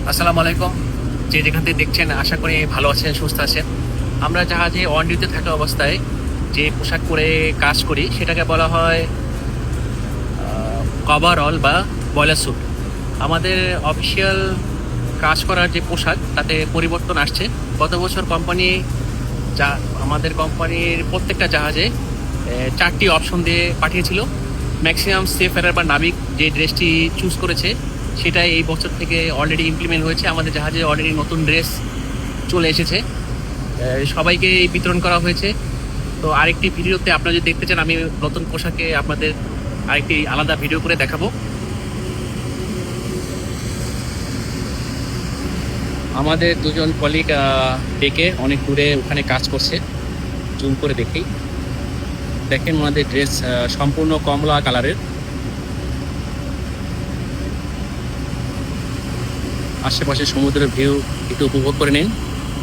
আসসালামু আলাইকুম। যে যেখান থেকে দেখছেন আশা করি ভালো আছেন, সুস্থ আছেন। আমরা জাহাজে অন ডিউটিতে থাকা অবস্থায় যে পোশাক পরে কাজ করি সেটাকে বলা হয় কভারঅল বা বয়লার স্যুট। আমাদের অফিসিয়াল কাজ করার যে পোশাক তাতে পরিবর্তন আসছে। গত বছর কোম্পানি যা আমাদের কোম্পানির প্রত্যেকটা জাহাজে 4টি অপশন দিয়ে পাঠিয়েছিল। ম্যাক্সিমাম সেফারার বা নাবিক যে ড্রেসটি চুজ করেছে সেটাই এই বছর থেকে অলরেডি ইমপ্লিমেন্ট হয়েছে। আমাদের জাহাজে অলরেডি নতুন ড্রেস চলে এসেছে, সবাইকে বিতরণ করা হয়েছে। তো আরেকটি ভিডিওতে আপনারা যদি দেখতে চান, আমি নতুন পোশাকে আপনাদের আরেকটি আলাদা ভিডিও করে দেখাবো। আমাদের দুজন কলিগ ডেকে অনেক দূরে ওখানে কাজ করছে, জুম করে দেখেই দেখেন ওনাদের ড্রেস সম্পূর্ণ কমলা কালারের। আশেপাশে সমুদ্রের ভিউ একটু উপভোগ করে নিন,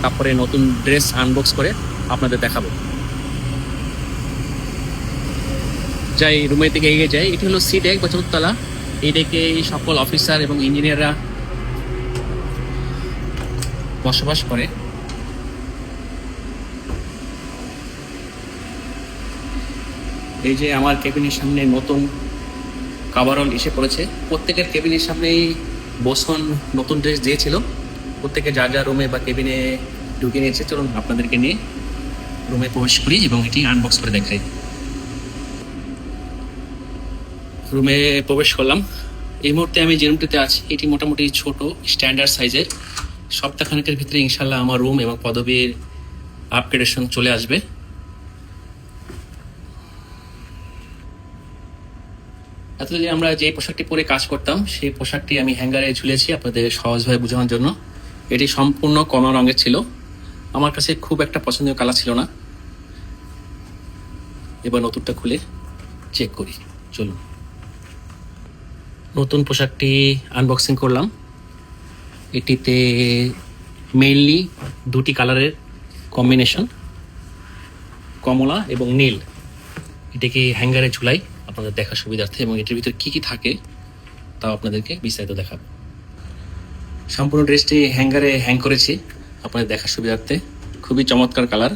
তারপরে নতুন ড্রেস আনবক্স করে আপনাদের দেখাবো। যাই রুমের দিকে এগিয়ে যাই। এটি হলো সি ডেক বা চতুর্থতলা। এই ডেকে সকল অফিসার এবং ইঞ্জিনিয়াররা বসবাস করে। এই যে আমার কেবিনের সামনে নতুন কভারঅল এসে পড়েছে। প্রত্যেকের কেবিনের সামনেই বসন নতুন ড্রেস দিয়েছিল। প্রত্যেকে যা যা রুমে বা কেবিনে ঢুকে নিয়েছে। চলুন আপনাদেরকে নিয়ে রুমে প্রবেশ করি এবং এটি আনবক্স করে দেখাই। রুমে প্রবেশ করলাম। এই মুহূর্তে আমি যে রুমটিতে আছি এটি মোটামুটি ছোট স্ট্যান্ডার্ড সাইজের। সপ্তাহখানেকের ভিতরে ইনশাল্লাহ আমার রুম এবং পদবীর আপগ্রেডেশন চলে আসবে। এতদিন আমরা যে পোশাকটি পরে কাজ করতাম সেই পোশাকটি আমি হ্যাঙ্গারে ঝুলেছি আপনাদের সহজভাবে বোঝানোর জন্য। এটি সম্পূর্ণ কমলা রঙের ছিল। আমার কাছে খুব একটা পছন্দনীয় কালার ছিল না। এবার নতুনটা খুলে চেক করি, চলুন। নতুন পোশাকটি আনবক্সিং করলাম। এটিতে মেইনলি দুটি কালারের কম্বিনেশন, কমলা এবং নীল। এটাকে হ্যাঙ্গারে ঝুলাই আপনাদের দেখার সুবিধার্থে, এবং এটির ভিতরে কী কী থাকে তাও আপনাদেরকে বিস্তারিত দেখাবো। সম্পূর্ণ ড্রেসটি হ্যাঙ্গারে হ্যাং করেছি আপনাদের দেখার সুবিধার্থে। খুবই চমৎকার কালার,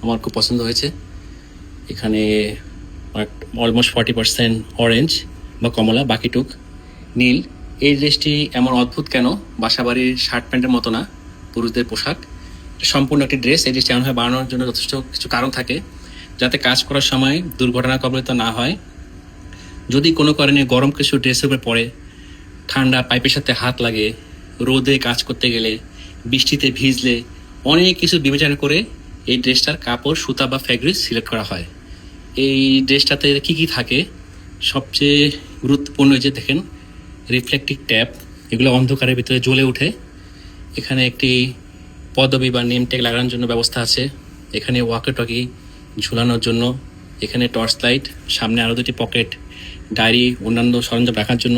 আমার খুব পছন্দ হয়েছে। এখানে অলমোস্ট 40% অরেঞ্জ বা কমলা, বাকিটুক নীল। এই ড্রেসটি এমন অদ্ভুত কেন, বাসাবাড়ির শার্ট প্যান্টের মতো না, পুরুষদের পোশাক। সম্পূর্ণ একটি ড্রেস। এই ড্রেসটি এমনভাবে বানানোর জন্য যথেষ্ট কিছু কারণ থাকে, যাতে কাজ করার সময় দুর্ঘটনা কবলিত না হয়। যদি কোনো কারণে গরম কিছু ড্রেসের উপরে পড়ে, ঠান্ডা পাইপের সাথে হাত লাগে, রোদে কাজ করতে গেলে, বৃষ্টিতে ভিজলে, অনেক কিছু বিবেচনা করে এই ড্রেসটার কাপড়, সুতা বা ফ্যাব্রিক সিলেক্ট করা হয়। এই ড্রেসটাতে কি কি থাকে, সবচেয়ে গুরুত্বপূর্ণ যে দেখেন রিফ্লেক্টিভ ট্যাপ, এগুলো অন্ধকারের ভিতরে জ্বলে ওঠে। এখানে একটি পদবি বা নেম ট্যাগ লাগানোর জন্য ব্যবস্থা আছে। এখানে ওয়াকি টকি ঝুলানোর জন্য, এখানে টর্চ লাইট, সামনে আরও দুটি পকেট, ডায়েরি অন্যান্য সরঞ্জাম রাখার জন্য।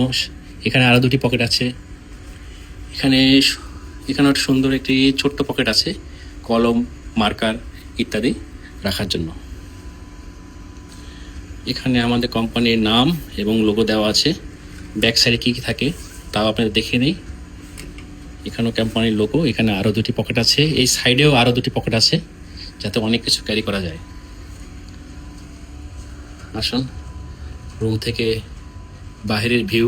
এখানে আরও দুটি পকেট আছে। এখানে সুন্দর একটি ছোট্ট পকেট আছে, কলম, মার্কার ইত্যাদি রাখার জন্য। এখানে আমাদের কোম্পানির নাম এবং লোগো দেওয়া আছে। ব্যাক সাইডে কী কী থাকে তাও আপনাদের দেখে নেই। এখানেও কোম্পানির লোগো। এখানে আরও দুটি পকেট আছে, এই সাইডেও আরও দুটি পকেট আছে, যাতে অনেক কিছু ক্যারি করা যায়। আসুন রুম থেকে বাহিরের ভিউ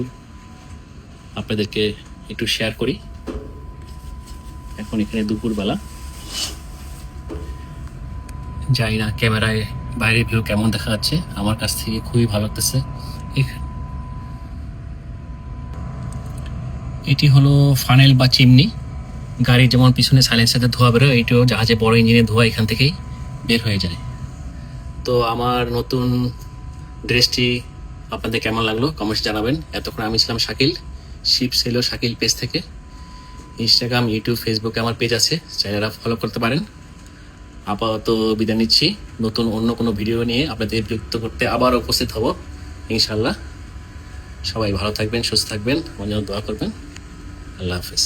আপনাদেরকে একটু শেয়ার করি। এখন এখানে দুপুরবেলা, জানি না ক্যামেরায় বাইরের ভিউ কেমন দেখা যাচ্ছে, আমার কাছ থেকে খুবই ভালো লাগতেছে। এটি হলো ফানেল বা চিমনি। গাড়ির যেমন পিছনে সাইলেন্সারে ধোয়া বেরোয়, এটিও জাহাজে বড় ইঞ্জিনের ধোয়া এখান থেকেই বের হয়ে যায়। তো আমার নতুন ড্রেসটি আপনাদের কেমন লাগলো কমেন্টস জানাবেন। এতক্ষণ আমি ছিলাম শাকিল, শিপ সেলো শাকিল পেজ থেকে। ইনস্টাগ্রাম, ইউটিউব, ফেসবুকে আমার পেজ আছে, চাইলে ফলো করতে পারেন। আপাতত বিদায় নিচ্ছি। নতুন অন্য কোনো ভিডিও নিয়ে আপনাদের বিরক্ত করতে আবার উপস্থিত হব ইনশাল্লাহ। সবাই ভালো থাকবেন, সুস্থ থাকবেন, আমার জন্য দোয়া করবেন। আল্লাহ হাফেজ।